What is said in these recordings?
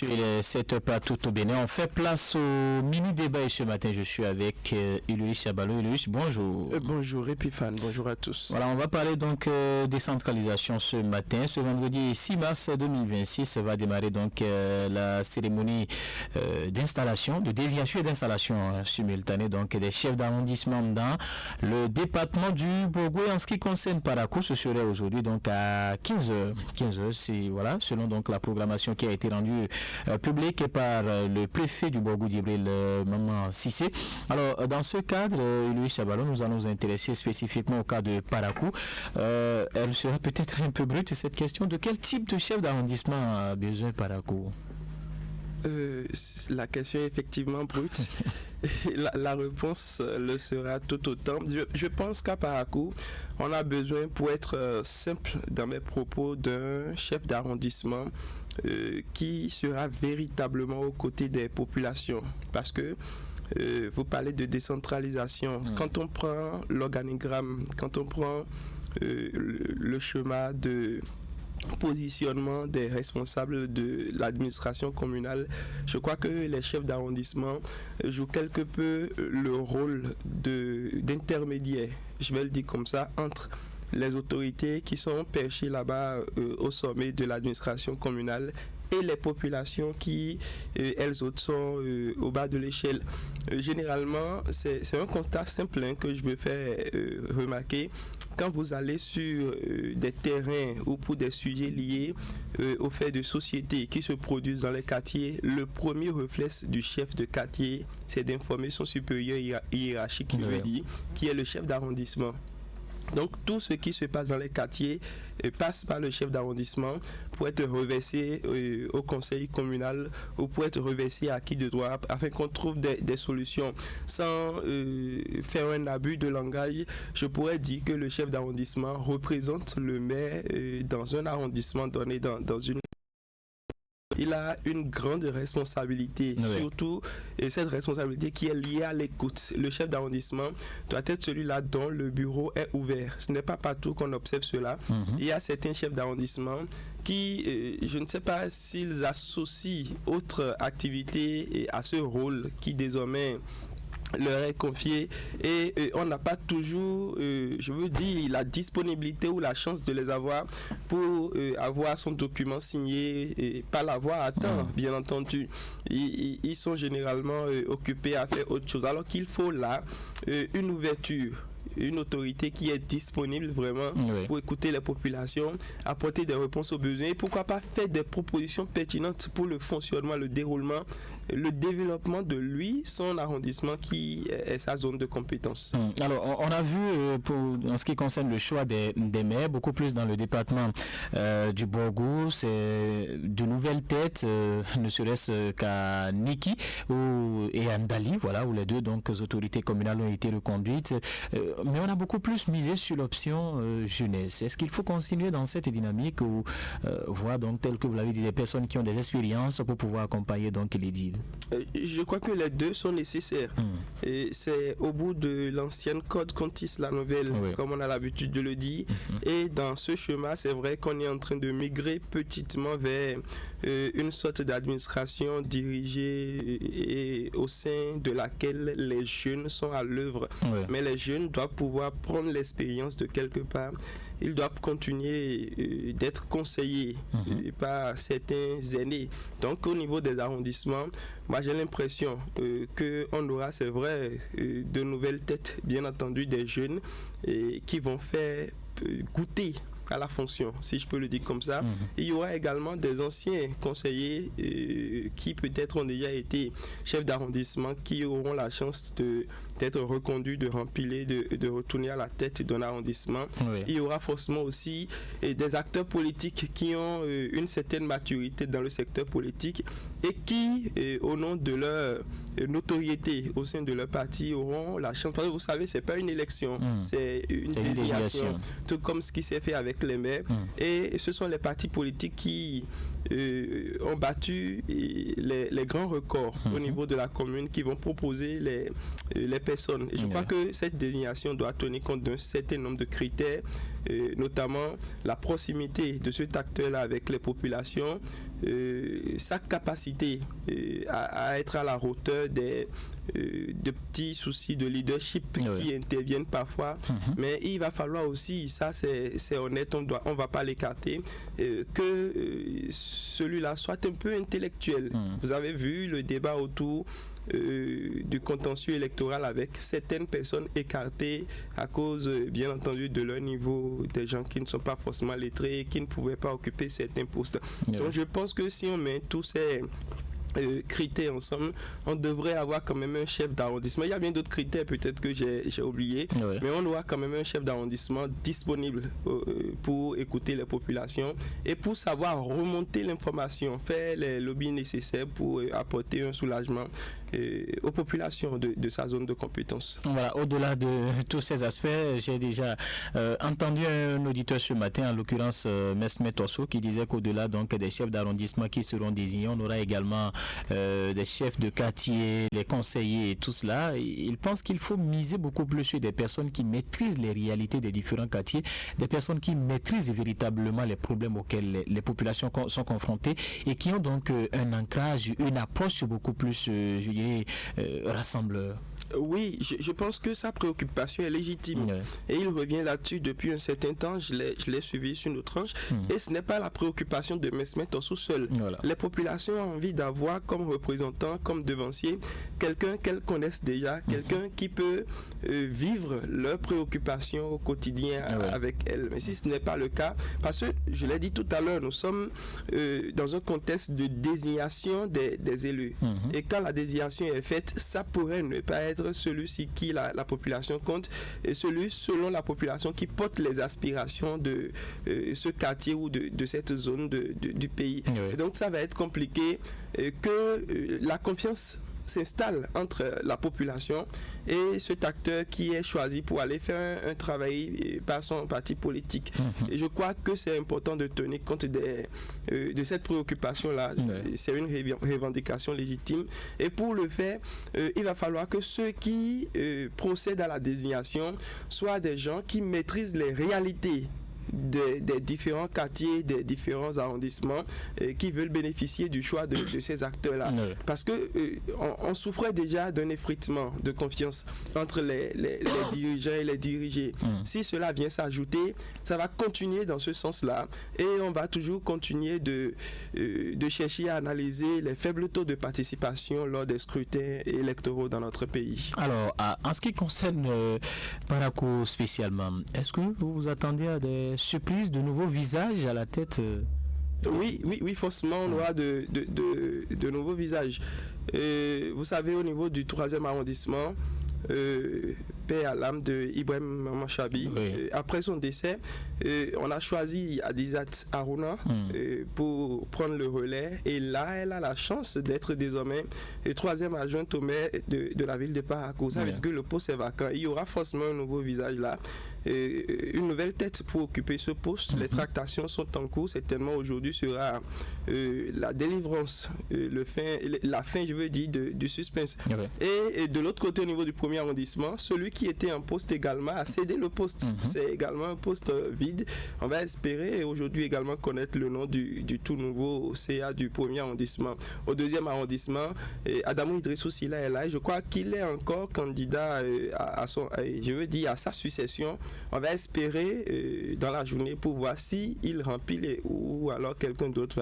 Sur les 7 partout au Bénin. On fait place au mini-débat et ce matin, je suis avec Ulrich Chabalo. Ulrich, bonjour. Bonjour Epifane, bonjour à tous. Voilà, on va parler donc décentralisation ce matin. Ce vendredi 6 mars 2026 va démarrer donc la cérémonie d'installation, de désignation et d'installation simultanée donc des chefs d'arrondissement dans le département du Borgo. En ce qui concerne Parakou, ce serait aujourd'hui donc à 15h. 15h, c'est voilà, selon donc la programmation qui a été rendue public par le préfet du Borgo d'Ibril, Maman Sissé. Alors, dans ce cadre, Louis Chabalo, nous allons nous intéresser spécifiquement au cas de Parakou. Elle sera peut-être un peu brute, cette question. De quel type de chef d'arrondissement a besoin Parakou? La question est effectivement brute. La réponse le sera tout autant. Je pense qu'à Parakou, on a besoin, pour être simple dans mes propos, d'un chef d'arrondissement qui sera véritablement aux côtés des populations. Parce que vous parlez de décentralisation. Quand on prend l'organigramme, quand on prend le schéma de positionnement des responsables de l'administration communale, je crois que les chefs d'arrondissement jouent quelque peu le rôle d'intermédiaire, je vais le dire comme ça, entre les autorités qui sont perchées là-bas au sommet de l'administration communale et les populations qui, elles autres, sont au bas de l'échelle. Généralement, c'est un constat simple que je veux faire remarquer. Quand vous allez sur des terrains ou pour des sujets liés aux faits de société qui se produisent dans les quartiers, le premier réflexe du chef de quartier, c'est d'informer son supérieur hiérarchique, qui est le chef d'arrondissement. Donc tout ce qui se passe dans les quartiers passe par le chef d'arrondissement pour être reversé au conseil communal ou pour être reversé à qui de droit afin qu'on trouve des solutions. Sans faire un abus de langage, je pourrais dire que le chef d'arrondissement représente le maire dans un arrondissement donné, dans une... Il a une grande responsabilité, surtout cette responsabilité qui est liée à l'écoute. Le chef d'arrondissement doit être celui-là dont le bureau est ouvert. Ce n'est pas partout qu'on observe cela. Il y a certains chefs d'arrondissement qui, je ne sais pas s'ils associent autres activités à ce rôle qui désormais leur est confié, et on n'a pas toujours, je veux dire, la disponibilité ou la chance de les avoir pour avoir son document signé et pas l'avoir à temps, bien entendu. Ils sont généralement occupés à faire autre chose, alors qu'il faut là une ouverture, une autorité qui est disponible vraiment pour écouter les populations, apporter des réponses aux besoins et pourquoi pas faire des propositions pertinentes pour le fonctionnement, le déroulement, le développement de son arrondissement qui est sa zone de compétence. Alors, on a vu, en ce qui concerne le choix des maires, beaucoup plus dans le département du Borgo, c'est de nouvelles têtes, ne serait-ce qu'à Niki et à Ndali, voilà, où les deux donc, autorités communales ont été reconduites. Mais on a beaucoup plus misé sur l'option jeunesse. Est-ce qu'il faut continuer dans cette dynamique ou voir, donc, tel que vous l'avez dit, des personnes qui ont des expériences pour pouvoir accompagner donc les DID? Je crois que les deux sont nécessaires. Et c'est au bout de l'ancienne code qu'on tisse la nouvelle, comme on a l'habitude de le dire. Et dans ce chemin, c'est vrai qu'on est en train de migrer petitement vers une sorte d'administration dirigée et au sein de laquelle les jeunes sont à l'œuvre. Mais les jeunes doivent pouvoir prendre l'expérience de quelque part. Ils doivent continuer d'être conseillés par certains aînés. Donc au niveau des arrondissements, moi j'ai l'impression qu'on aura, c'est vrai, de nouvelles têtes, bien entendu des jeunes, qui vont faire goûter à la fonction, si je peux le dire comme ça. Il y aura également des anciens conseillers qui peut-être ont déjà été chefs d'arrondissement, qui auront la chance d'être reconduits, de remplir, de retourner à la tête d'un arrondissement. Il y aura forcément aussi des acteurs politiques qui ont une certaine maturité dans le secteur politique et qui, au nom de leur notoriété au sein de leur parti, auront la chance. Parce que vous savez, c'est pas une élection, c'est une désignation. Tout comme ce qui s'est fait avec les maires. Et ce sont les partis politiques qui ont battu les grands records au niveau de la commune, qui vont proposer les personnes. Et je crois que cette désignation doit tenir compte d'un certain nombre de critères, notamment la proximité de cet acteur-là avec les populations, sa capacité à être à la hauteur de petits soucis de leadership qui interviennent parfois, mais il va falloir aussi, ça c'est honnête, on va pas l'écarter, que celui-là soit un peu intellectuel. Vous avez vu le débat autour du contentieux électoral avec certaines personnes écartées à cause, bien entendu, de leur niveau, des gens qui ne sont pas forcément lettrés, qui ne pouvaient pas occuper certains postes. Donc je pense que si on met tous ces critères ensemble, on devrait avoir quand même un chef d'arrondissement. Il y a bien d'autres critères peut-être que j'ai oublié, mais on doit quand même un chef d'arrondissement disponible pour écouter les populations et pour savoir remonter l'information, faire les lobbies nécessaires pour apporter un soulagement aux populations de sa zone de compétence. Voilà, au-delà de tous ces aspects, j'ai déjà entendu un auditeur ce matin, en l'occurrence Mesmet Osso, qui disait qu'au-delà donc des chefs d'arrondissement qui seront désignés, on aura également des chefs de quartier, les conseillers et tout cela. Il pense qu'il faut miser beaucoup plus sur des personnes qui maîtrisent les réalités des différents quartiers, des personnes qui maîtrisent véritablement les problèmes auxquels les populations sont confrontées et qui ont donc un ancrage, une approche beaucoup plus, je dirais, rassembleur. Oui, je pense que sa préoccupation est légitime. Et il revient là-dessus depuis un certain temps. Je l'ai suivi sur nos tranches. Et ce n'est pas la préoccupation de Mesmet en sous-sol. Les populations ont envie d'avoir comme représentant, comme devancier, quelqu'un qu'elles connaissent déjà, quelqu'un qui peut vivre leurs préoccupations au quotidien avec elles. Mais si ce n'est pas le cas, parce que je l'ai dit tout à l'heure, nous sommes dans un contexte de désignation des élus. Et quand la désignation est faite, ça pourrait ne pas être celui-ci qui la population compte, et celui selon la population qui porte les aspirations de ce quartier ou de cette zone du pays. Et donc ça va être compliqué que la confiance s'installe entre la population et cet acteur qui est choisi pour aller faire un travail par son parti politique. Et je crois que c'est important de tenir compte de cette préoccupation-là. C'est une revendication légitime. Et pour le faire, il va falloir que ceux qui procèdent à la désignation soient des gens qui maîtrisent les réalités des différents quartiers, des différents arrondissements qui veulent bénéficier du choix de ces acteurs-là. Parce que on souffrait déjà d'un effritement de confiance entre les dirigeants et les dirigés. Si cela vient s'ajouter, ça va continuer dans ce sens-là et on va toujours continuer de chercher à analyser les faibles taux de participation lors des scrutins électoraux dans notre pays. Alors, en ce qui concerne Parakou spécialement, est-ce que vous vous attendez à des surprise, de nouveaux visages à la tête? Oui, forcément, on aura de nouveaux visages. Vous savez, au niveau du 3e arrondissement, paix à l'âme de Ibrahim Machabi, après son décès, on a choisi Adizat Aruna pour prendre le relais. Et là, elle a la chance d'être désormais 3e adjointe au maire de la ville de Parakou. Ça veut dire que le poste est vacant. Il y aura forcément un nouveau visage là. Une nouvelle tête pour occuper ce poste. Les tractations sont en cours. Certainement aujourd'hui sera la délivrance, la fin, je veux dire, du suspense. Et de l'autre côté, au niveau du 1er arrondissement, celui qui était en poste également a cédé le poste. C'est également un poste vide. On va espérer aujourd'hui également connaître le nom du tout nouveau CA du 1er arrondissement. Au 2e arrondissement, Adamou Idrissou Sila est là. Je crois qu'il est encore candidat à sa succession. On va espérer dans la journée pour voir s'il remplit ou alors quelqu'un d'autre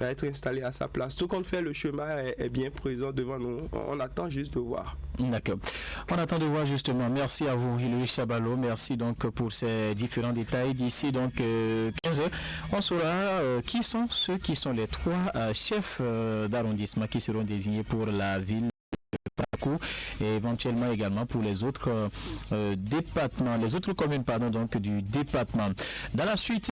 va être installé à sa place. Tout compte fait, le chemin est bien présent devant nous. On attend juste de voir. D'accord. On attend de voir justement. Merci à vous, Hilary Chabalo. Merci donc pour ces différents détails. D'ici donc 15 heures, on saura qui sont les 3 chefs d'arrondissement qui seront désignés pour la ville et éventuellement également pour les autres départements, les autres communes donc du département. Dans la suite